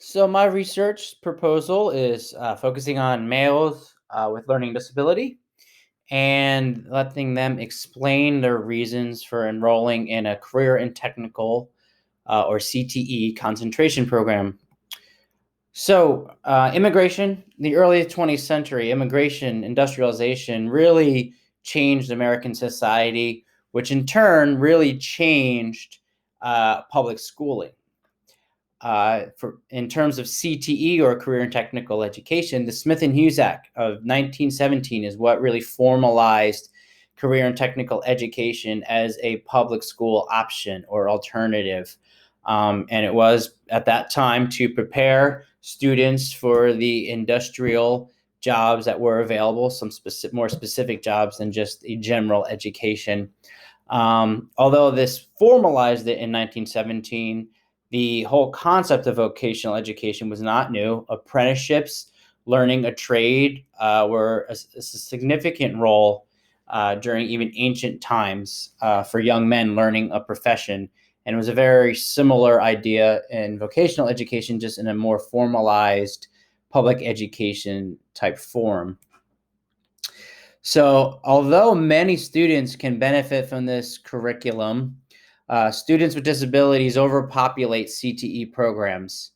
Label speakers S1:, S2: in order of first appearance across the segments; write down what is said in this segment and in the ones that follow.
S1: So my research proposal is focusing on males with learning disability and letting them explain their reasons for enrolling in a career and technical or CTE concentration program. So immigration, the early 20th century, immigration, industrialization really changed American society, which in turn really changed public schooling. In terms of CTE or career and technical education, the Smith and Hughes Act of 1917 is what really formalized career and technical education as a public school option or alternative. And it was at that time to prepare students for the industrial jobs that were available, some more specific jobs than just a general education. Although this formalized it in 1917, the whole concept of vocational education was not new. Apprenticeships, learning a trade, were a significant role during even ancient times for young men learning a profession. And it was a very similar idea in vocational education, just in a more formalized public education type form. So, although many students can benefit from this curriculum, students with disabilities overpopulate CTE programs.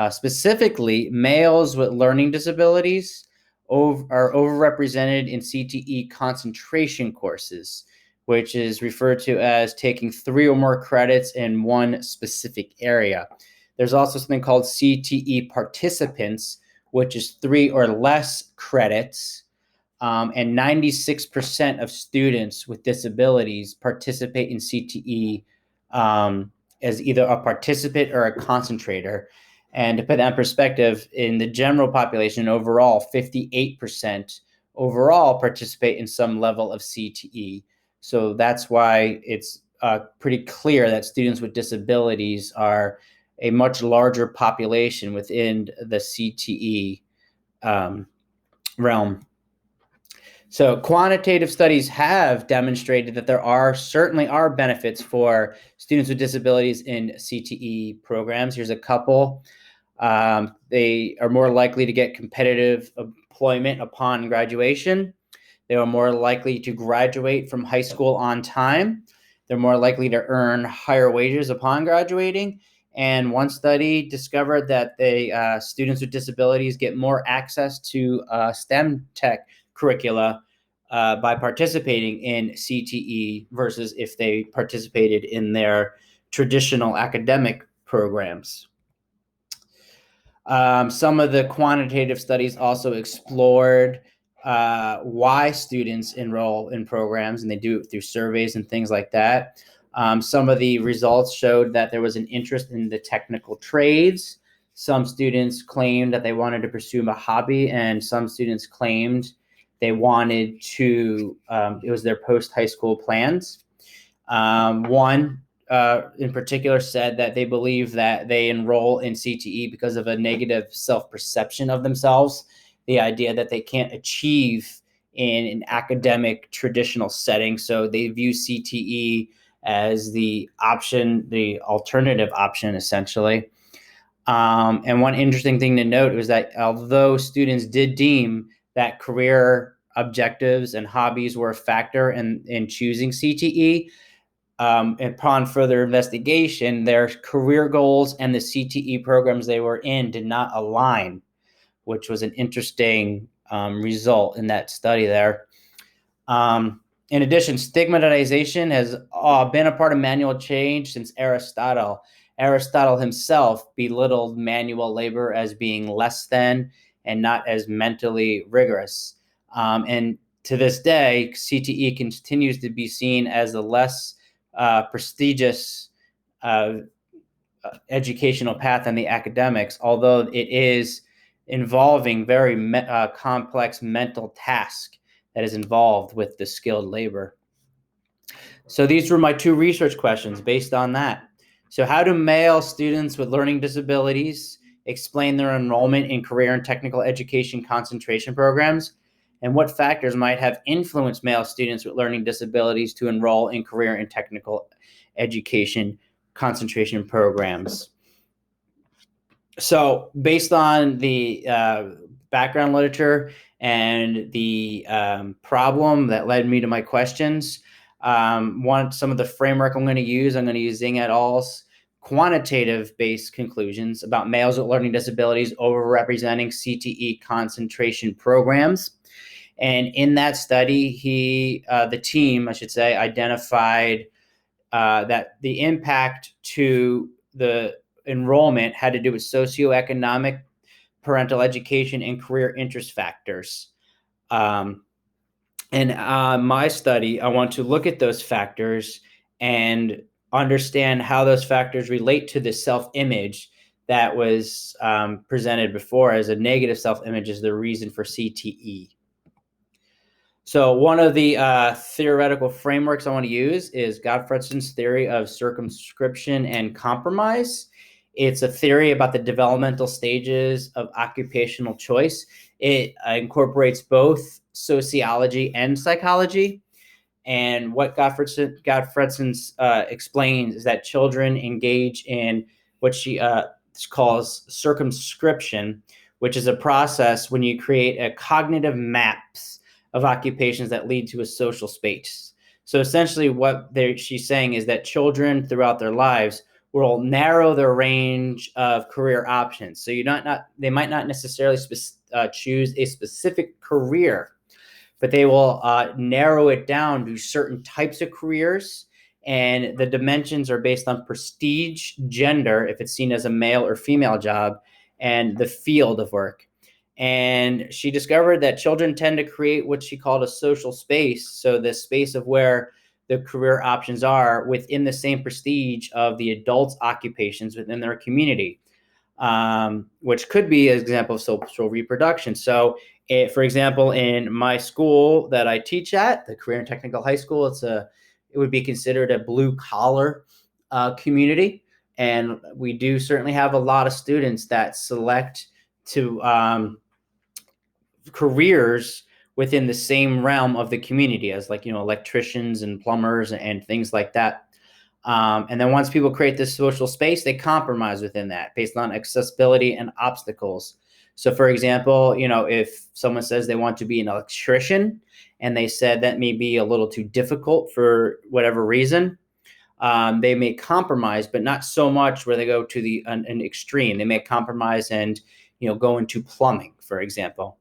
S1: Specifically, males with learning disabilities are overrepresented in CTE concentration courses, which is referred to as taking 3 or more credits in one specific area. There's also something called CTE participants, which is 3 or less credits. And 96% of students with disabilities participate in CTE as either a participant or a concentrator. And to put that in perspective, in the general population overall, 58% overall participate in some level of CTE. So that's why it's pretty clear that students with disabilities are a much larger population within the CTE realm. So quantitative studies have demonstrated that there certainly are benefits for students with disabilities in CTE programs. Here's a couple. They are more likely to get competitive employment upon graduation. They are more likely to graduate from high school on time. They're more likely to earn higher wages upon graduating. And one study discovered that students with disabilities get more access to STEM tech curricula by participating in CTE versus if they participated in their traditional academic programs. Some of the quantitative studies also explored why students enroll in programs, and they do it through surveys and things like that. Some of the results showed that there was an interest in the technical trades. Some students claimed that they wanted to pursue a hobby, and some students claimed they wanted to, it was their post-high school plans. One in particular said that they believe that they enroll in CTE because of a negative self-perception of themselves, the idea that they can't achieve in an academic traditional setting. So they view CTE as the option, the alternative option, essentially. And one interesting thing to note was that although students did deem that career objectives and hobbies were a factor in choosing CTE, upon further investigation, their career goals and the CTE programs they were in did not align, which was an interesting result in that study there. In addition, stigmatization has been a part of manual change since Aristotle. Aristotle himself belittled manual labor as being less than and not as mentally rigorous. And to this day, CTE continues to be seen as a less prestigious educational path than the academics, although it is involving very complex mental task that is involved with the skilled labor. So these were my 2 research questions based on that. So how do male students with learning disabilities explain their enrollment in career and technical education concentration programs? And what factors might have influenced male students with learning disabilities to enroll in career and technical education concentration programs? So based on the background literature and the problem that led me to my questions, some of the framework I'm going to use Zing et al.'s quantitative-based conclusions about males with learning disabilities overrepresenting CTE concentration programs. And in that study, the team, I should say, identified that the impact to the enrollment had to do with socioeconomic, parental education, and career interest factors. In my study, I want to look at those factors and understand how those factors relate to the self-image that was presented before as a negative self-image as the reason for CTE. So one of the theoretical frameworks I want to use is Gottfredson's theory of circumscription and compromise. It's a theory about the developmental stages of occupational choice. It incorporates both sociology and psychology. And what Gottfredson explains is that children engage in what she calls circumscription, which is a process when you create a cognitive maps of occupations that lead to a social space. So essentially what she's saying is that children throughout their lives will narrow their range of career options. So they might not necessarily choose a specific career, but they will narrow it down to certain types of careers. And the dimensions are based on prestige, gender, if it's seen as a male or female job, and the field of work. And she discovered that children tend to create what she called a social space. So the space of where the career options are within the same prestige of the adults' occupations within their community, which could be an example of social reproduction. So for example, in my school that I teach at, the Career and Technical High School, it would be considered a blue collar community. And we do certainly have a lot of students that select to careers within the same realm of the community as electricians and plumbers and things like that. And then once people create this social space, they compromise within that based on accessibility and obstacles. So for example, if someone says they want to be an electrician and they said that may be a little too difficult for whatever reason, they may compromise, but not so much where they go to an extreme. They may compromise and go into plumbing, for example.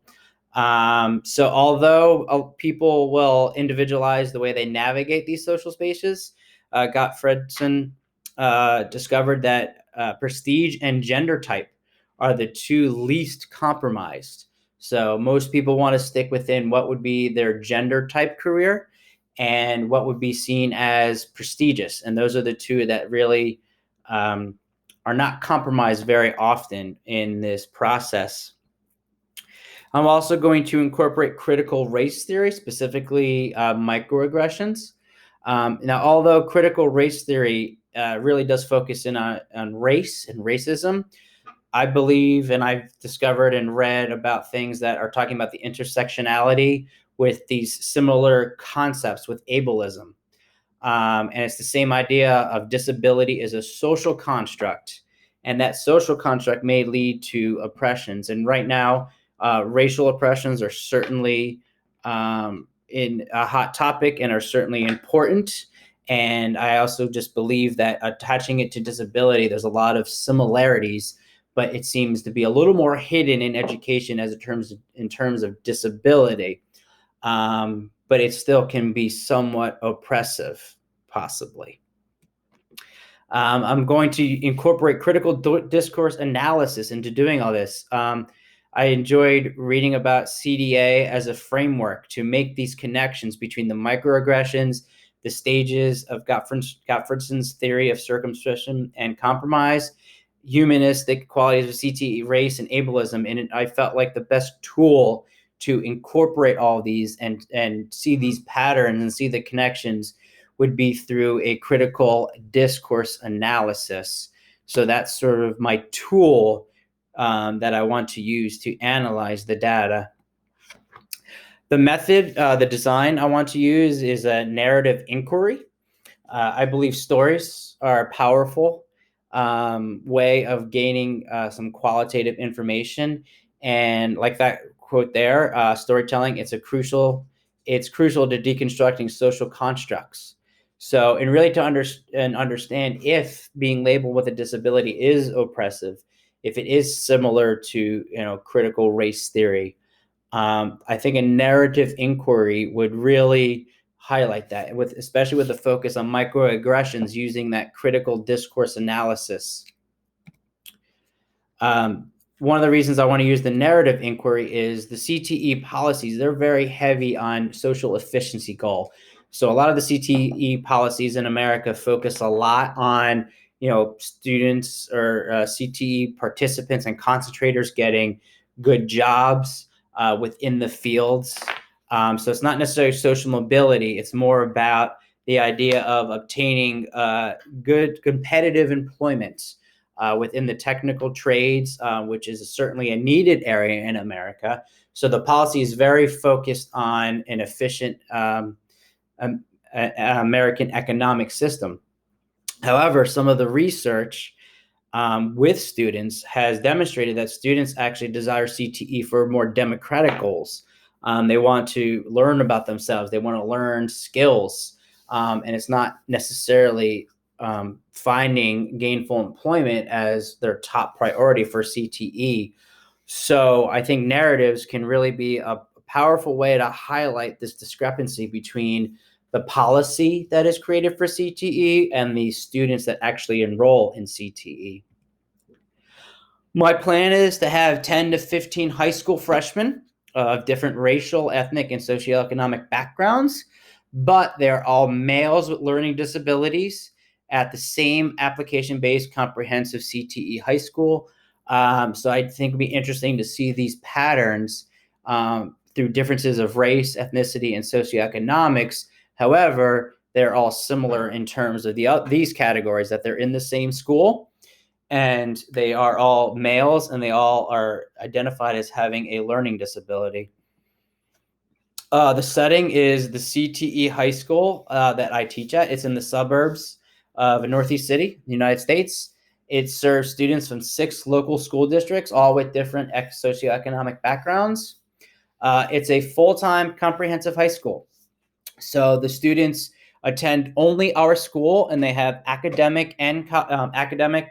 S1: So although people will individualize the way they navigate these social spaces, Gottfredson discovered that prestige and gender type are the two least compromised. So most people want to stick within what would be their gender type career and what would be seen as prestigious. And those are the two that really are not compromised very often in this process. I'm also going to incorporate critical race theory, specifically microaggressions. Now, although critical race theory really does focus in on race and racism, I believe, and I've discovered and read about things that are talking about the intersectionality with these similar concepts with ableism. And it's the same idea of disability as a social construct. And that social construct may lead to oppressions. And right now, racial oppressions are certainly in a hot topic and are certainly important. And I also just believe that attaching it to disability, there's a lot of similarities, but it seems to be a little more hidden in education in terms of disability. But it still can be somewhat oppressive, possibly. I'm going to incorporate critical discourse analysis into doing all this. I enjoyed reading about CDA as a framework to make these connections between the microaggressions, the stages of Gottfredson's theory of circumscription and compromise, humanistic qualities of CTE, race, and ableism. And I felt like the best tool to incorporate all of these and see these patterns and see the connections would be through a critical discourse analysis. So that's sort of my tool that I want to use to analyze the data. The method, the design I want to use is a narrative inquiry. I believe stories are powerful. way of gaining some qualitative information. And like that quote there, storytelling, it's crucial to deconstructing social constructs. So, and really to understand if being labeled with a disability is oppressive, if it is similar to, critical race theory, I think a narrative inquiry would really highlight that, especially with the focus on microaggressions using that critical discourse analysis. One of the reasons I want to use the narrative inquiry is the CTE policies. They're very heavy on social efficiency goal. So a lot of the CTE policies in America focus a lot on, students or CTE participants and concentrators getting good jobs within the fields. So it's not necessarily social mobility. It's more about the idea of obtaining good competitive employment within the technical trades, which is certainly a needed area in America. So the policy is very focused on an efficient American economic system. However, some of the research with students has demonstrated that students actually desire CTE for more democratic goals. They want to learn about themselves. They want to learn skills. And it's not necessarily finding gainful employment as their top priority for CTE. So I think narratives can really be a powerful way to highlight this discrepancy between the policy that is created for CTE and the students that actually enroll in CTE. My plan is to have 10 to 15 high school freshmen of different racial, ethnic, and socioeconomic backgrounds, but they're all males with learning disabilities at the same application-based comprehensive CTE high school. So I think it'd be interesting to see these patterns through differences of race, ethnicity, and socioeconomics. However, they're all similar in terms of these categories, that they're in the same school and they are all males and they all are identified as having a learning disability. The setting is the CTE high school that I teach at. It's in the suburbs of a Northeast city, the United States. It serves students from 6 local school districts, all with different socioeconomic backgrounds. It's a full-time comprehensive high school. So the students attend only our school, and they have academic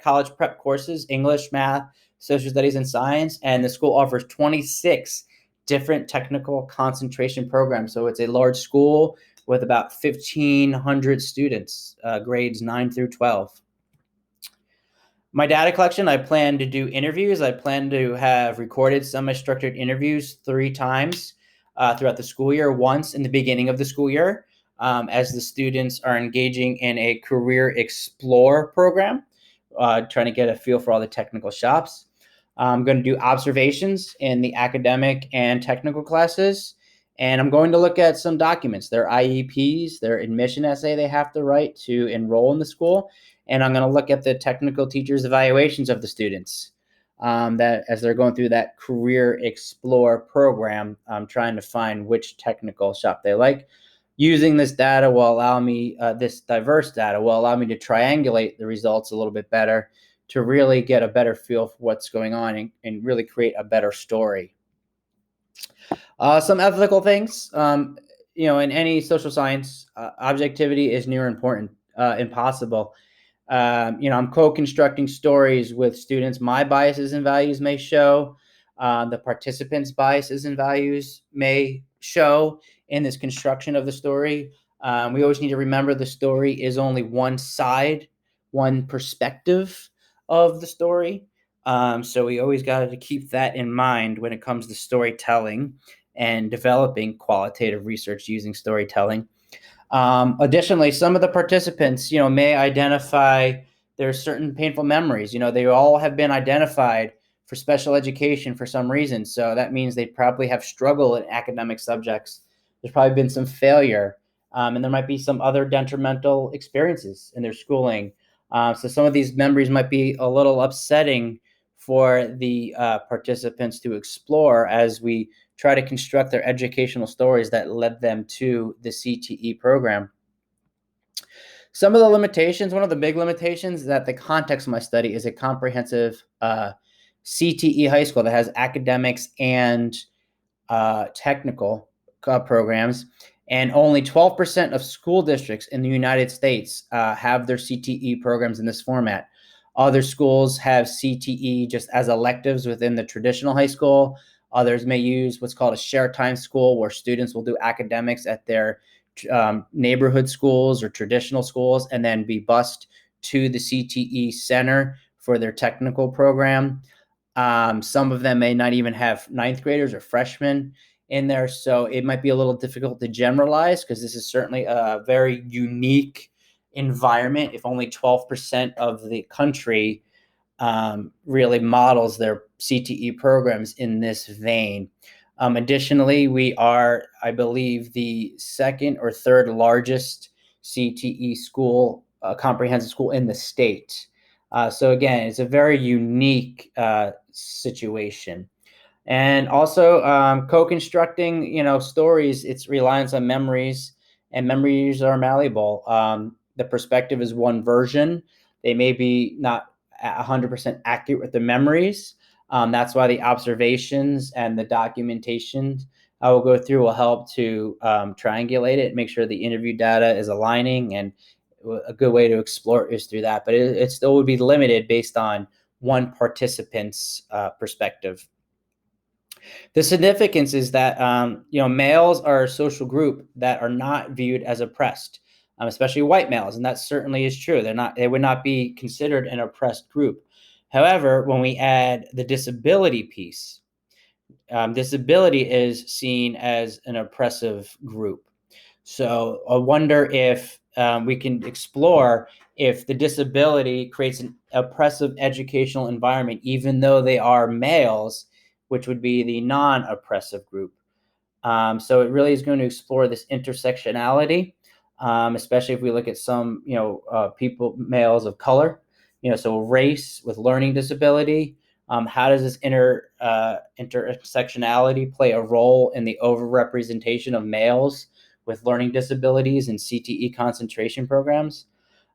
S1: college prep courses: English, math, social studies, and science. And the school offers 26 different technical concentration programs. So it's a large school with about 1,500 students, grades 9 through 12. My data collection, I plan to do interviews. I plan to have recorded semi-structured interviews 3 times throughout the school year, once in the beginning of the school year, as the students are engaging in a career explore program, trying to get a feel for all the technical shops. I'm going to do observations in the academic and technical classes, and I'm going to look at some documents, their IEPs, their admission essay they have to write to enroll in the school, and I'm going to look at the technical teachers' evaluations of the students that as they're going through that career explore program, trying to find which technical shop they like. Using this data will allow me, this diverse data will allow me to triangulate the results a little bit better to really get a better feel for what's going on and really create a better story. Some ethical things, in any social science, objectivity is near impossible. I'm co-constructing stories with students. My biases and values may show. The participants' biases and values may show in this construction of the story. We always need to remember the story is only one side, one perspective of the story. So we always got to keep that in mind when it comes to storytelling and developing qualitative research using storytelling. Additionally, some of the participants, may identify there's certain painful memories. They all have been identified for special education for some reason. So that means they probably have struggled in academic subjects. There's probably been some failure, and there might be some other detrimental experiences in their schooling. So some of these memories might be a little upsetting for the participants to explore as we try to construct their educational stories that led them to the CTE program. Some of the limitations, one of the big limitations, is that the context of my study is a comprehensive CTE high school that has academics and technical programs, and only 12% of school districts in the United States have their CTE programs in this format. Other schools have CTE just as electives within the traditional high school. Others may use what's called a share time school, where students will do academics at their neighborhood schools or traditional schools and then be bused to the CTE center for their technical program. Some of them may not even have ninth graders or freshmen in there. So it might be a little difficult to generalize, because this is certainly a very unique environment. If only 12% of the country really models their CTE programs in this vein. Additionally, we are, I believe, the second or third largest CTE school, comprehensive school in the state. So again, it's a very unique situation. And also co-constructing, stories. It's reliance on memories, and memories are malleable. The perspective is one version. They may be not 100% accurate with the memories. That's why the observations and the documentation I will go through will help to triangulate it, make sure the interview data is aligning, and a good way to explore is through that. But it still would be limited based on one participant's perspective. The significance is that males are a social group that are not viewed as oppressed, especially white males, and that certainly is true. They would not be considered an oppressed group. However, when we add the disability piece, disability is seen as an oppressive group. So I wonder if we can explore if the disability creates an oppressive educational environment, even though they are males, which would be the non-oppressive group. So it really is going to explore this intersectionality, especially if we look at some, people, males of color, so race with learning disability. How does this intersectionality play a role in the overrepresentation of males with learning disabilities in CTE concentration programs?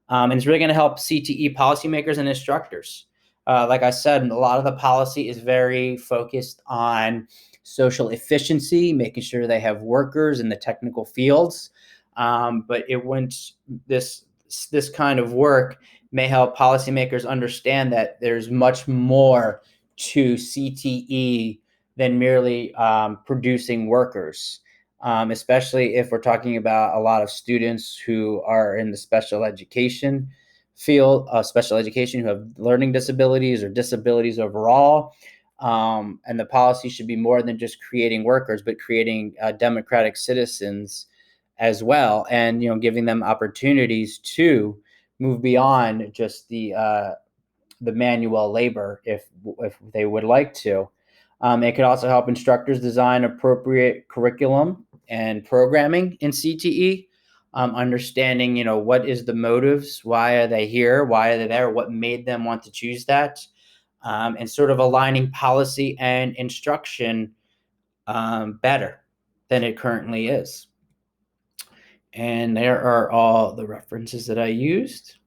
S1: And it's really going to help CTE policymakers and instructors. Like I said, a lot of the policy is very focused on social efficiency, making sure they have workers in the technical fields. But it wouldn't this kind of work may help policymakers understand that there's much more to CTE than merely producing workers. Especially if we're talking about a lot of students who are in the special education field, special education, who have learning disabilities or disabilities overall. And the policy should be more than just creating workers, but creating democratic citizens as well, and giving them opportunities to move beyond just the manual labor if they would like to. It could also help instructors design appropriate curriculum and programming in CTE, understanding, what is the motives, why are they here, why are they there, what made them want to choose that, and sort of aligning policy and instruction better than it currently is. And there are all the references that I used.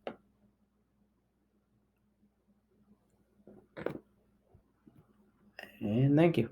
S1: And thank you.